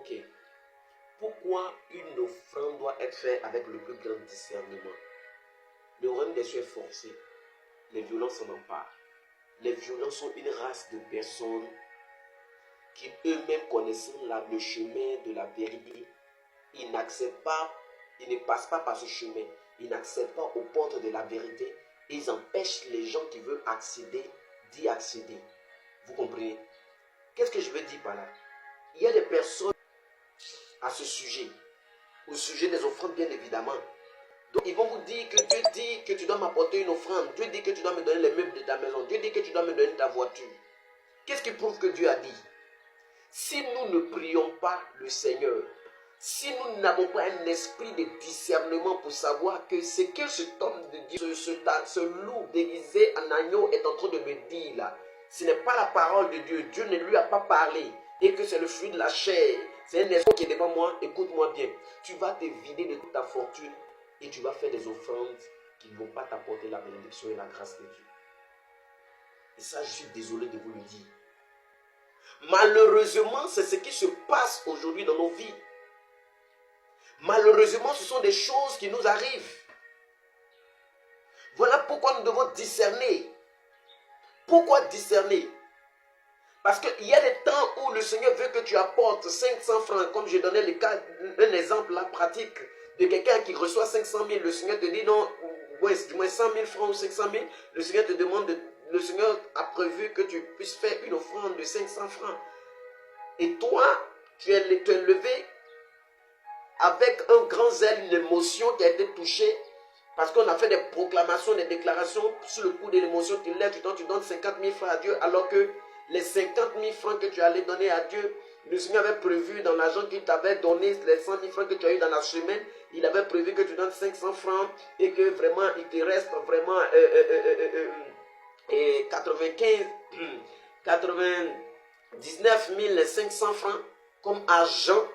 Ok. Pourquoi une offrande doit être faite avec le plus grand discernement? Le royaume des cieux est forcé. Les violents s'en emparent. Les violents sont une race de personnes qui eux-mêmes connaissant le chemin de la vérité, ils n'acceptent pas, ils ne passent pas par ce chemin, ils n'accèdent pas aux portes de la vérité, et ils empêchent les gens qui veulent accéder d'y accéder. Vous comprenez? Qu'est-ce que je veux dire par là? Il y a des personnes à ce sujet, au sujet des offrandes bien évidemment. Donc ils vont vous dire que Dieu dit que tu dois m'apporter une offrande, Dieu dit que tu dois me donner les meubles de ta maison, Dieu dit que tu dois me donner ta voiture. Qu'est-ce qui prouve que Dieu a dit? Si nous ne prions pas le Seigneur, si nous n'avons pas un esprit de discernement pour savoir que ce que cet homme de Dieu, ce loup déguisé en agneau est en train de me dire là, ce n'est pas la parole de Dieu, Dieu ne lui a pas parlé, et que c'est le fruit de la chair, c'est un esprit qui est devant moi, écoute-moi bien, tu vas te vider de toute ta fortune et tu vas faire des offrandes qui ne vont pas t'apporter la bénédiction et la grâce de Dieu. Et ça, je suis désolé de vous le dire. Malheureusement, c'est ce qui se passe aujourd'hui dans nos vies. Malheureusement, ce sont des choses qui nous arrivent. Voilà pourquoi nous devons discerner. Pourquoi discerner? Parce qu'il y a des temps où le Seigneur veut que tu apportes 500 francs, comme je donnais le cas, un exemple là, pratique, de quelqu'un qui reçoit 500 000. Le Seigneur te dit non, du moins 100 000 francs ou 500 000. Le Seigneur te demande, le Seigneur a prévu que tu puisses faire une offrande de 500 francs. Et toi, tu es levé avec un grand zèle, une émotion qui a été touchée, parce qu'on a fait des proclamations, des déclarations, sur le coup de l'émotion, tu lèves, tu donnes 50 000 francs à Dieu, alors que les 50 000 francs que tu allais donner à Dieu, le Seigneur avait prévu dans l'argent qu'il t'avait donné, les 100 000 francs que tu as eu dans la semaine, il avait prévu que tu donnes 500 francs et que vraiment il te reste vraiment 99 500 francs comme argent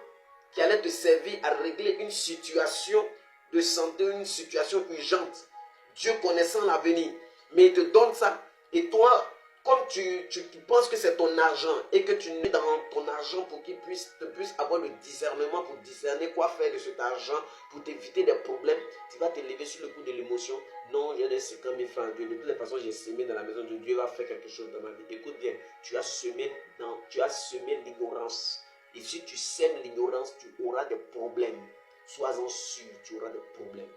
qui allait te servir à régler une situation de santé, une situation urgente. Dieu connaissant l'avenir, mais il te donne ça. Et toi, comme tu penses que c'est ton argent et que tu mets dans ton argent pour qu'il puisse avoir le discernement pour discerner quoi faire de cet argent, pour t'éviter des problèmes, tu vas te lever sur le coup de l'émotion. Non, il y a des 50 000 francs. De toutes les façons, j'ai semé dans la maison de Dieu, va faire quelque chose dans ma vie. Écoute bien, tu as semé l'ignorance. Et si tu sèmes l'ignorance, tu auras des problèmes. Sois-en sûr, tu auras des problèmes.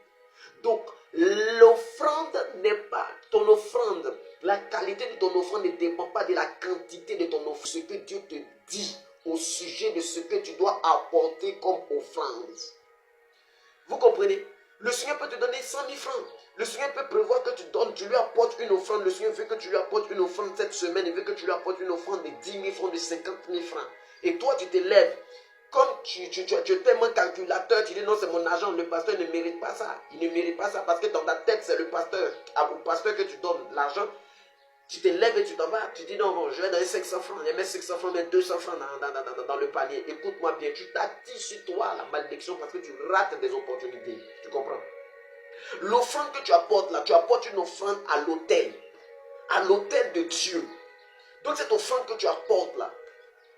Donc, l'offrande n'est pas ton offrande. La qualité de ton offrande ne dépend pas de la quantité de ton offrande. Ce que Dieu te dit au sujet de ce que tu dois apporter comme offrande. Vous comprenez? Le Seigneur peut te donner 100 000 francs. Le Seigneur peut prévoir que tu lui apportes une offrande. Le Seigneur veut que tu lui apportes une offrande cette semaine. Il veut que tu lui apportes une offrande de 10 000 francs, de 50 000 francs. Et toi, tu te lèves. Comme tu es tellement calculateur, tu dis non, c'est mon argent, le pasteur ne mérite pas ça. Il ne mérite pas ça parce que dans ta tête, c'est le pasteur. Au pasteur que tu donnes l'argent, tu te lèves et tu t'en vas. Tu dis non, bon, je vais donner 500 francs. Je mets 500 francs, mais 200 francs dans le panier. Écoute-moi bien, tu t'attires sur toi la malédiction parce que tu rates des opportunités. Tu comprends? L'offrande que tu apportes là, tu apportes une offrande à l'autel de Dieu. Donc cette offrande que tu apportes là,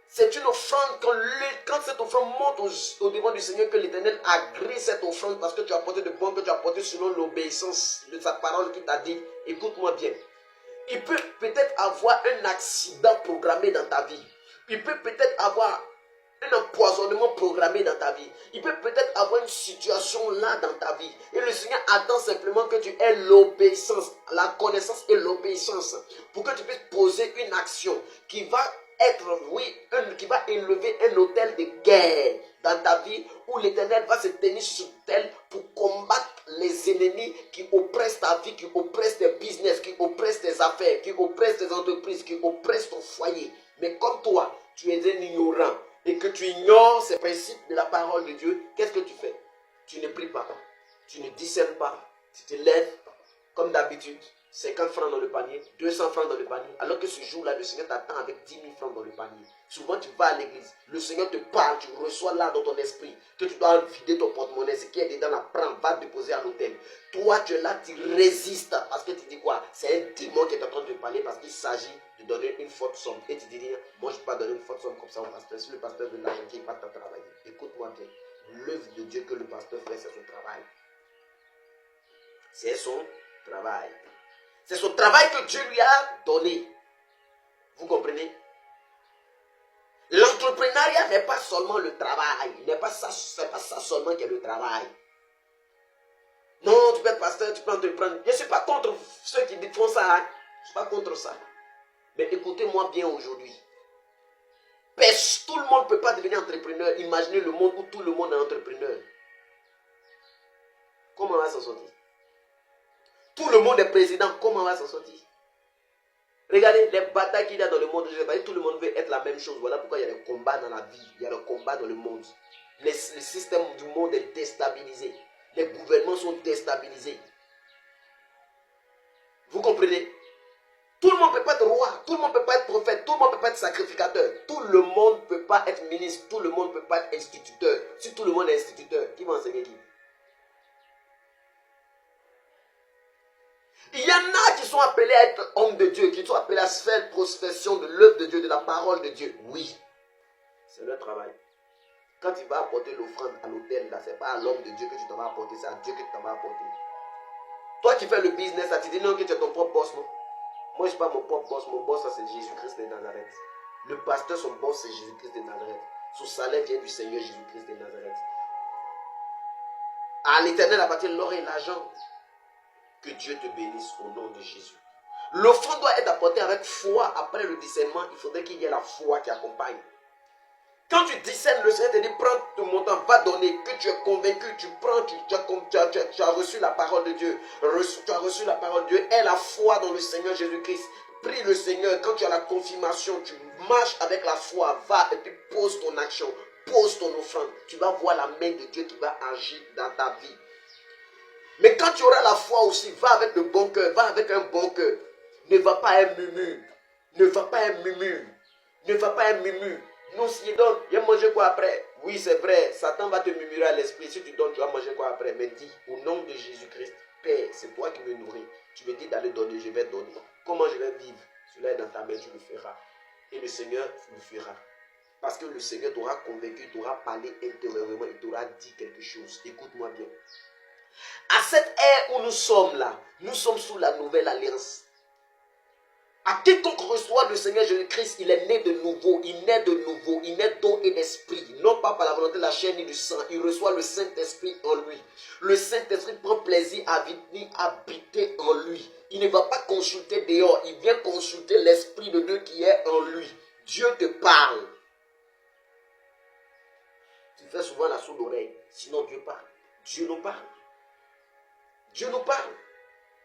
c'est une offrande, quand cette offrande monte au devant du Seigneur, que l'Éternel agrée cette offrande parce que tu as apporté de bon, que tu as apporté selon l'obéissance de sa parole qui t'a dit. Écoute-moi bien. Il peut peut-être avoir un accident programmé dans ta vie. Il peut peut-être avoir un empoisonnement programmé dans ta vie. Il peut peut-être avoir une situation là dans ta vie. Et le Seigneur attend simplement que tu aies l'obéissance, la connaissance et l'obéissance pour que tu puisses poser une action qui va qui va élever un autel de guerre dans ta vie où l'Éternel va se tenir sur cet autel pour combattre les ennemis qui oppressent ta vie, qui oppressent tes business, qui oppressent tes affaires, qui oppressent tes entreprises, qui oppressent ton foyer. Mais comme toi, tu es un ignorant et que tu ignores ces principes de la parole de Dieu, qu'est-ce que tu fais? Tu ne pries pas, tu ne discernes pas, tu te lèves comme d'habitude. 50 francs dans le panier, 200 francs dans le panier, alors que ce jour-là, le Seigneur t'attend avec 10 000 francs dans le panier. Souvent, tu vas à l'église, le Seigneur te parle, tu reçois là dans ton esprit, que tu dois vider ton porte-monnaie, ce qui est dedans, la prends, va déposer à l'hôtel. Toi, tu es là, tu résistes, parce que tu dis quoi? C'est un démon qui est en train de te parler, parce qu'il s'agit de donner une forte somme. Et tu dis, moi, je ne peux pas donner une forte somme comme ça au pasteur. Si le pasteur veut l'argent, il va pas travailler. Écoute-moi bien, l'œuvre de Dieu que le pasteur fait, c'est son travail. C'est son travail. C'est son travail que Dieu lui a donné. Vous comprenez? L'entrepreneuriat n'est pas seulement le travail. C'est pas ça seulement qui est le travail. Non, tu peux être pasteur, tu peux entreprendre. Je ne suis pas contre ceux qui font ça. Hein? Je ne suis pas contre ça. Mais écoutez-moi bien aujourd'hui. Tout le monde ne peut pas devenir entrepreneur. Imaginez le monde où tout le monde est entrepreneur. Comment on va s'en sortir? Tout le monde est président. Comment on va s'en sortir? Regardez les batailles qu'il y a dans le monde. Tout le monde veut être la même chose. Voilà pourquoi il y a des combats dans la vie. Il y a des combats dans le monde. Le système du monde est déstabilisé. Les gouvernements sont déstabilisés. Vous comprenez? Tout le monde ne peut pas être roi. Tout le monde ne peut pas être prophète. Tout le monde ne peut pas être sacrificateur. Tout le monde ne peut pas être ministre. Tout le monde ne peut pas être instituteur. Si tout le monde est instituteur, qui va enseigner qui? Il y en a qui sont appelés à être hommes de Dieu, qui sont appelés à faire profession de l'œuvre de Dieu, de la parole de Dieu. Oui, c'est leur travail. Quand tu vas apporter l'offrande à l'autel, là, ce n'est pas à l'homme de Dieu que tu t'en vas apporter, c'est à Dieu que tu t'en vas apporter. Toi qui fais le business, là, tu dis non que tu es ton propre boss, non? Moi, je ne suis pas mon propre boss. Mon boss, ça, c'est Jésus-Christ de Nazareth. Le pasteur, son boss, c'est Jésus-Christ de Nazareth. Son salaire vient du Seigneur Jésus-Christ de Nazareth. À l'Éternel appartient l'or et l'argent. Que Dieu te bénisse au nom de Jésus. L'offrande doit être apportée avec foi. Après le discernement, il faudrait qu'il y ait la foi qui accompagne. Quand tu discernes, le Seigneur te dit, prends ton montant, va donner, que tu es convaincu, tu prends, tu as reçu la parole de Dieu. Tu as reçu la parole de Dieu. Aie la foi dans le Seigneur Jésus-Christ. Prie le Seigneur. Quand tu as la confirmation, tu marches avec la foi, va et puis pose ton action, pose ton offrande. Tu vas voir la main de Dieu qui va agir dans ta vie. Mais quand tu auras la foi aussi, va avec le bon cœur, va avec un bon cœur. Ne va pas un murmure. Ne va pas un murmure. Ne va pas un murmure. Non, si tu donnes, il va manger quoi après? Oui, c'est vrai, Satan va te murmurer à l'esprit. Si tu donnes, tu vas manger quoi après? Mais dis, au nom de Jésus-Christ, Père, c'est toi qui me nourris. Tu me dis d'aller donner, je vais donner. Comment je vais vivre? Cela est dans ta main, tu le feras. Et le Seigneur le fera. Parce que le Seigneur t'aura convaincu, t'aura parlé intérieurement, il t'aura dit quelque chose. Écoute-moi bien. À cette ère où nous sommes là, nous sommes sous la nouvelle alliance. À quiconque reçoit le Seigneur Jésus-Christ, il est né de nouveau, il naît de nouveau, il naît d'eau et d'esprit, non pas par la volonté de la chair ni du sang, il reçoit le Saint-Esprit en lui. Le Saint-Esprit prend plaisir à venir habiter en lui. Il ne va pas consulter dehors, il vient consulter l'Esprit de Dieu qui est en lui. Dieu te parle. Tu fais souvent la sourde oreille, sinon Dieu parle. Dieu nous parle. Dieu nous parle.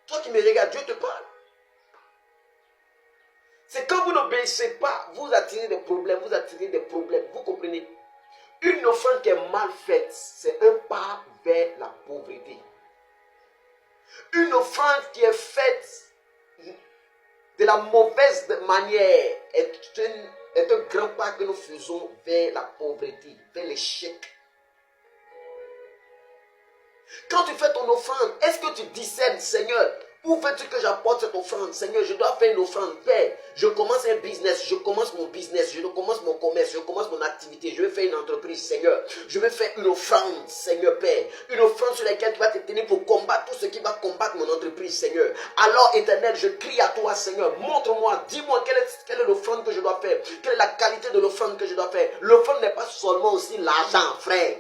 Toi qui me regardes, Dieu te parle. C'est quand vous n'obéissez pas, vous attirez des problèmes, vous attirez des problèmes. Vous comprenez? Une offrande qui est mal faite, c'est un pas vers la pauvreté. Une offrande qui est faite de la mauvaise manière est un grand pas que nous faisons vers la pauvreté, vers l'échec. Quand tu fais ton offrande, est-ce que tu discernes, Seigneur, où veux-tu que j'apporte cette offrande? Seigneur, je dois faire une offrande. Père, je commence un business, je commence mon business, je commence mon commerce, je commence mon activité, je vais faire une entreprise, Seigneur. Je vais faire une offrande, Seigneur Père. Une offrande sur laquelle tu vas te tenir pour combattre tout ce qui va combattre mon entreprise, Seigneur. Alors, Éternel, je crie à toi, Seigneur. Montre-moi, dis-moi quelle est l'offrande que je dois faire. Quelle est la qualité de l'offrande que je dois faire. L'offrande n'est pas seulement aussi l'argent, frère.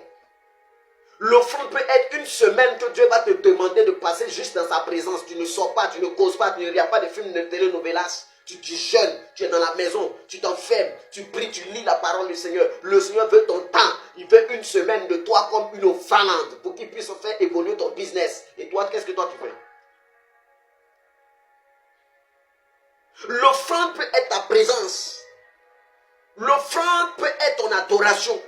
L'offrande peut être une semaine que Dieu va te demander de passer juste dans sa présence. Tu ne sors pas, tu ne causes pas, tu ne regardes pas de films de télénovelas. Tu jeûnes, tu es dans la maison, tu t'enfermes, tu pries, tu lis la parole du Seigneur. Le Seigneur veut ton temps. Il veut une semaine de toi comme une offrande pour qu'il puisse faire évoluer ton business. Et toi, qu'est-ce que toi tu fais? L'offrande peut être ta présence. L'offrande peut être ton adoration.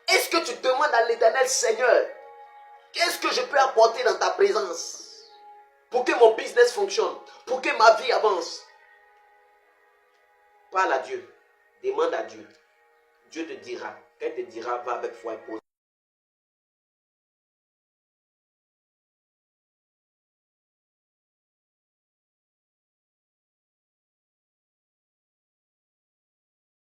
Est-ce que tu demandes à l'Éternel, Seigneur, qu'est-ce que je peux apporter dans ta présence? pour que mon business fonctionne, pour que ma vie avance. Parle à Dieu. Demande à Dieu. Dieu te dira. Quand il te dira, va avec foi et pose.